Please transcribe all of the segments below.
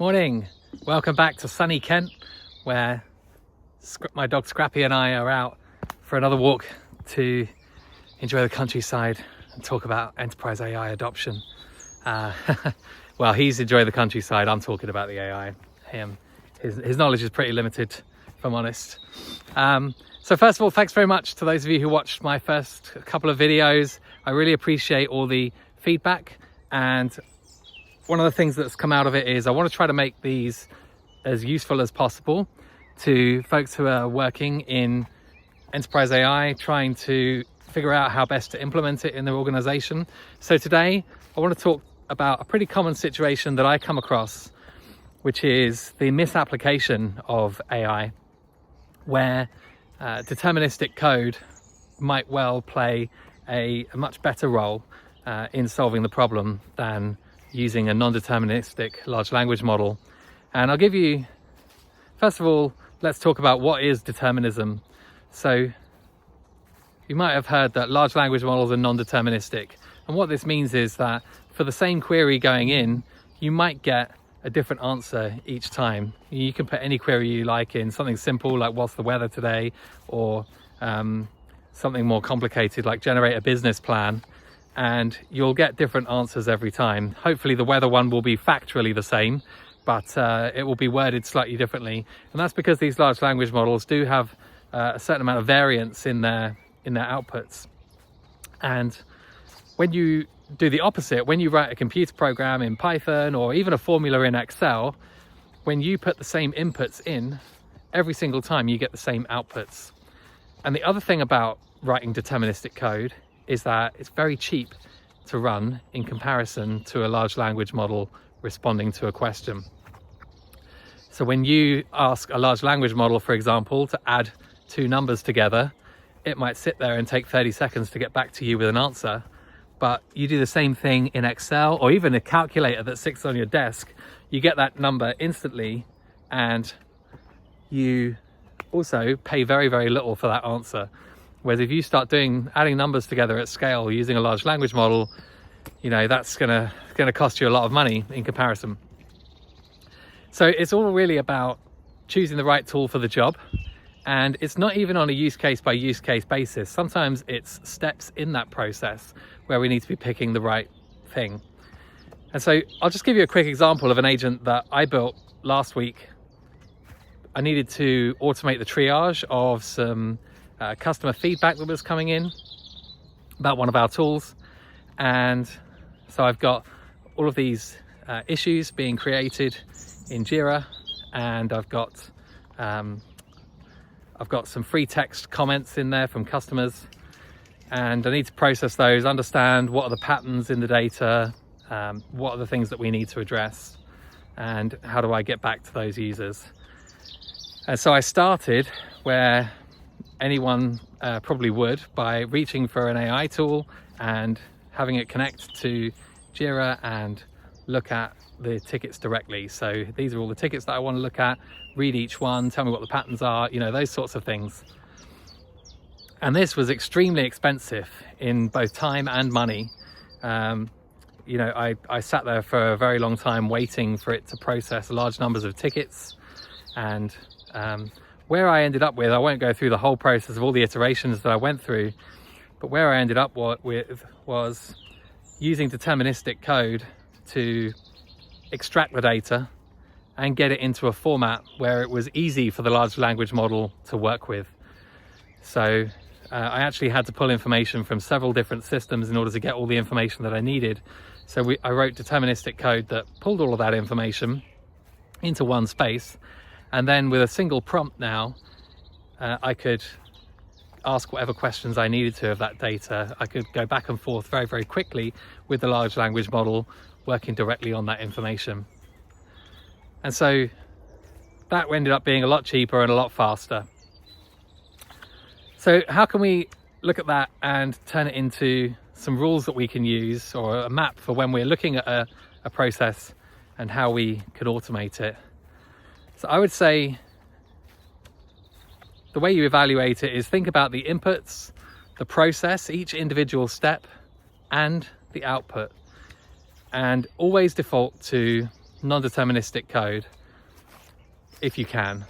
Morning, welcome back to sunny Kent, where my dog Scrappy and I are out for another walk to enjoy the countryside and talk about enterprise AI adoption. Well, he's enjoying the countryside, I'm talking about the AI. His knowledge is pretty limited, if I'm honest. So first of all, thanks very much to those of you who watched my first couple of videos. I really appreciate all the feedback, and one of the things that's come out of it is I want to try to make these as useful as possible to folks who are working in enterprise AI, trying to figure out how best to implement it in their organization. So today I want to talk about a pretty common situation that I come across, which is the misapplication of AI, where deterministic code might well play a much better role in solving the problem than using a non-deterministic large language model. And I'll give you, first of all, let's talk about what is determinism. So you might have heard that large language models are non-deterministic. And what this means is that for the same query going in, you might get a different answer each time. You can put any query you like in, something simple like what's the weather today, or something more complicated like generate a business plan, and you'll get different answers every time. Hopefully the weather one will be factually the same, but it will be worded slightly differently. And that's because these large language models do have a certain amount of variance in their outputs. And when you do the opposite, when you write a computer program in Python or even a formula in Excel, when you put the same inputs in, every single time you get the same outputs. And the other thing about writing deterministic code is that it's very cheap to run in comparison to a large language model responding to a question. So when you ask a large language model, for example, to add two numbers together, it might sit there and take 30 seconds to get back to you with an answer. But you do the same thing in Excel or even a calculator that sits on your desk, you get that number instantly, and you also pay very, very little for that answer. Whereas if you start adding numbers together at scale using a large language model, that's gonna cost you a lot of money in comparison. So it's all really about choosing the right tool for the job. And it's not even on a use case by use case basis. Sometimes it's steps in that process where we need to be picking the right thing. And so I'll just give you a quick example of an agent that I built last week. I needed to automate the triage of some customer feedback that was coming in about one of our tools. And so I've got all of these issues being created in Jira, and I've got some free text comments in there from customers, and I need to process those, understand what are the patterns in the data, what are the things that we need to address, and how do I get back to those users. And so I started where anyone probably would, by reaching for an AI tool and having it connect to Jira and look at the tickets directly. So these are all the tickets that I want to look at, read each one, tell me what the patterns are, those sorts of things. And this was extremely expensive in both time and money. I sat there for a very long time waiting for it to process large numbers of tickets. And where I ended up with, I won't go through the whole process of all the iterations that I went through, but where I ended up with was using deterministic code to extract the data and get it into a format where it was easy for the large language model to work with. So I actually had to pull information from several different systems in order to get all the information that I needed. So I wrote deterministic code that pulled all of that information into one space, and then with a single prompt now, I could ask whatever questions I needed to of that data. I could go back and forth very, very quickly with the large language model, working directly on that information. And so that ended up being a lot cheaper and a lot faster. So how can we look at that and turn it into some rules that we can use, or a map for when we're looking at a process and how we could automate it? So I would say the way you evaluate it is think about the inputs, the process, each individual step, and the output. And always default to non-deterministic code if you can,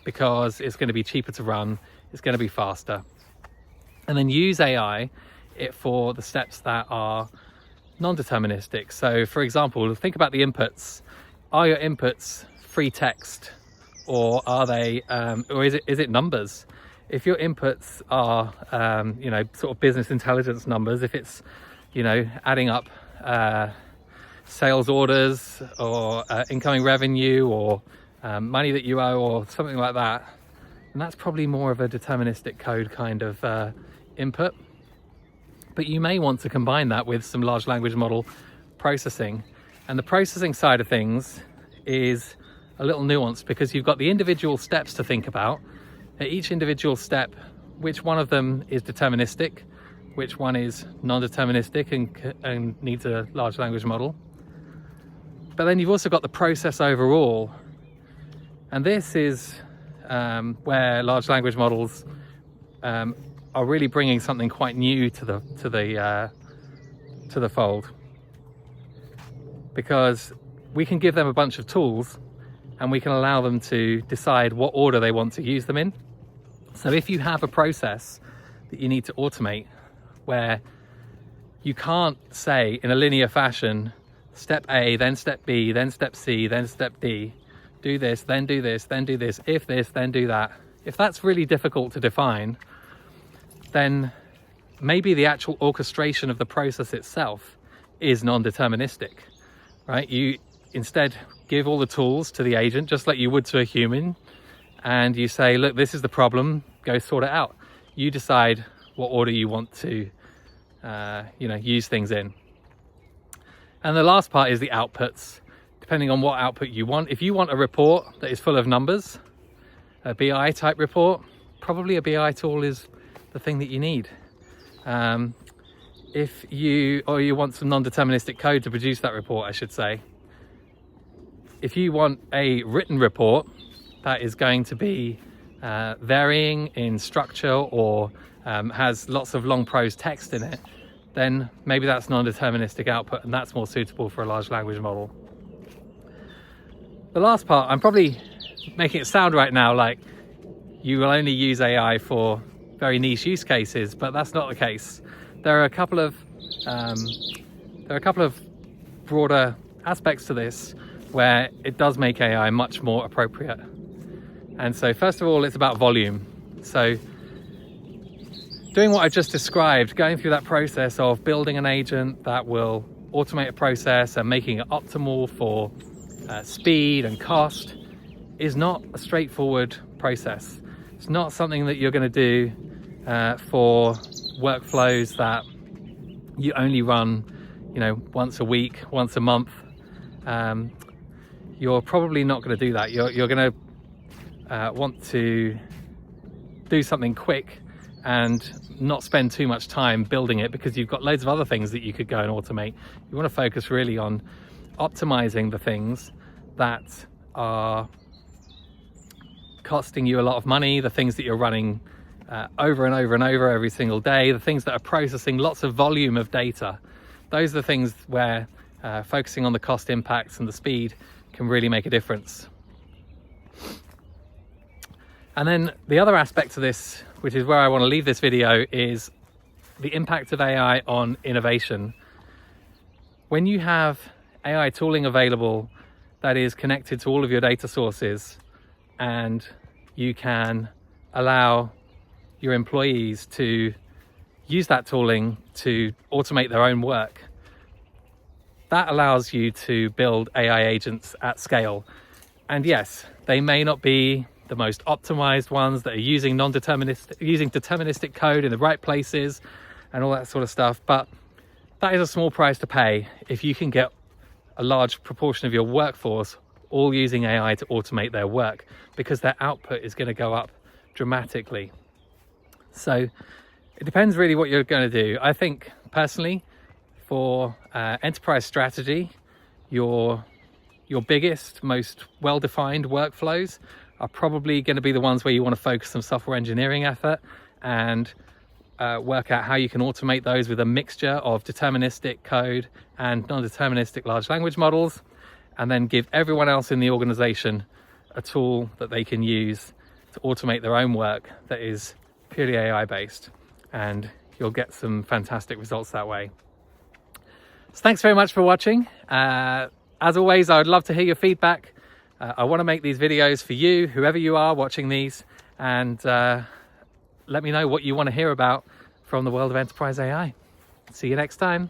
because it's going to be cheaper to run, it's going to be faster. And then use AI for the steps that are non-deterministic. So for example, think about the inputs. Are your inputs free text, or are they or is it numbers? If your inputs are you know, sort of business intelligence numbers, if it's, you know, adding up sales orders or incoming revenue or money that you owe or something like that, and that's probably more of a deterministic code kind of input. But you may want to combine that with some large language model processing. And the processing side of things is a little nuanced, because you've got the individual steps to think about. At each individual step, which one of them is deterministic, which one is non-deterministic and needs a large language model. But then you've also got the process overall. And this is where large language models are really bringing something quite new to the fold, because we can give them a bunch of tools and we can allow them to decide what order they want to use them in. So if you have a process that you need to automate, where you can't say in a linear fashion, step A, then step B, then step C, then step D, do this, then do this, then do this, if this, then do that. If that's really difficult to define, then maybe the actual orchestration of the process itself is non-deterministic, right? You instead give all the tools to the agent, just like you would to a human, and you say, look, this is the problem, go sort it out. You decide what order you want to you know, use things in. And the last part is the outputs, depending on what output you want. If you want a report that is full of numbers, a BI type report, probably a BI tool is the thing that you need. If you want some non-deterministic code to produce that report, I should say. If you want a written report that is going to be varying in structure or has lots of long prose text in it, then maybe that's non-deterministic output, and that's more suitable for a large language model. The last part, I'm probably making it sound right now like you will only use AI for very niche use cases, but that's not the case. There are a couple of broader aspects to this where it does make AI much more appropriate. And so first of all, it's about volume. So doing what I just described, going through that process of building an agent that will automate a process and making it optimal for speed and cost, is not a straightforward process. It's not something that you're going to do for workflows that you only run, you know, once a week, once a month. You're probably not going to do that. You're going to want to do something quick and not spend too much time building it, because you've got loads of other things that you could go and automate. You want to focus really on optimizing the things that are costing you a lot of money, the things that you're running over and over and over every single day, the things that are processing lots of volume of data. Those are the things where focusing on the cost impacts and the speed can really make a difference. And then the other aspect to this, which is where I want to leave this video, is the impact of AI on innovation. When you have AI tooling available that is connected to all of your data sources, and you can allow your employees to use that tooling to automate their own work, that allows you to build AI agents at scale. And yes, they may not be the most optimized ones that are using deterministic code in the right places and all that sort of stuff, but that is a small price to pay if you can get a large proportion of your workforce all using AI to automate their work, because their output is going to go up dramatically. So it depends really what you're going to do. I think personally, for enterprise strategy, your biggest, most well-defined workflows are probably going to be the ones where you want to focus some software engineering effort and work out how you can automate those with a mixture of deterministic code and non-deterministic large language models. and then give everyone else in the organization a tool that they can use to automate their own work that is purely AI based, and you'll get some fantastic results that way. So thanks very much for watching. As always, I would love to hear your feedback. I want to make these videos for you, whoever you are watching these, and let me know what you want to hear about from the world of enterprise AI. See you next time.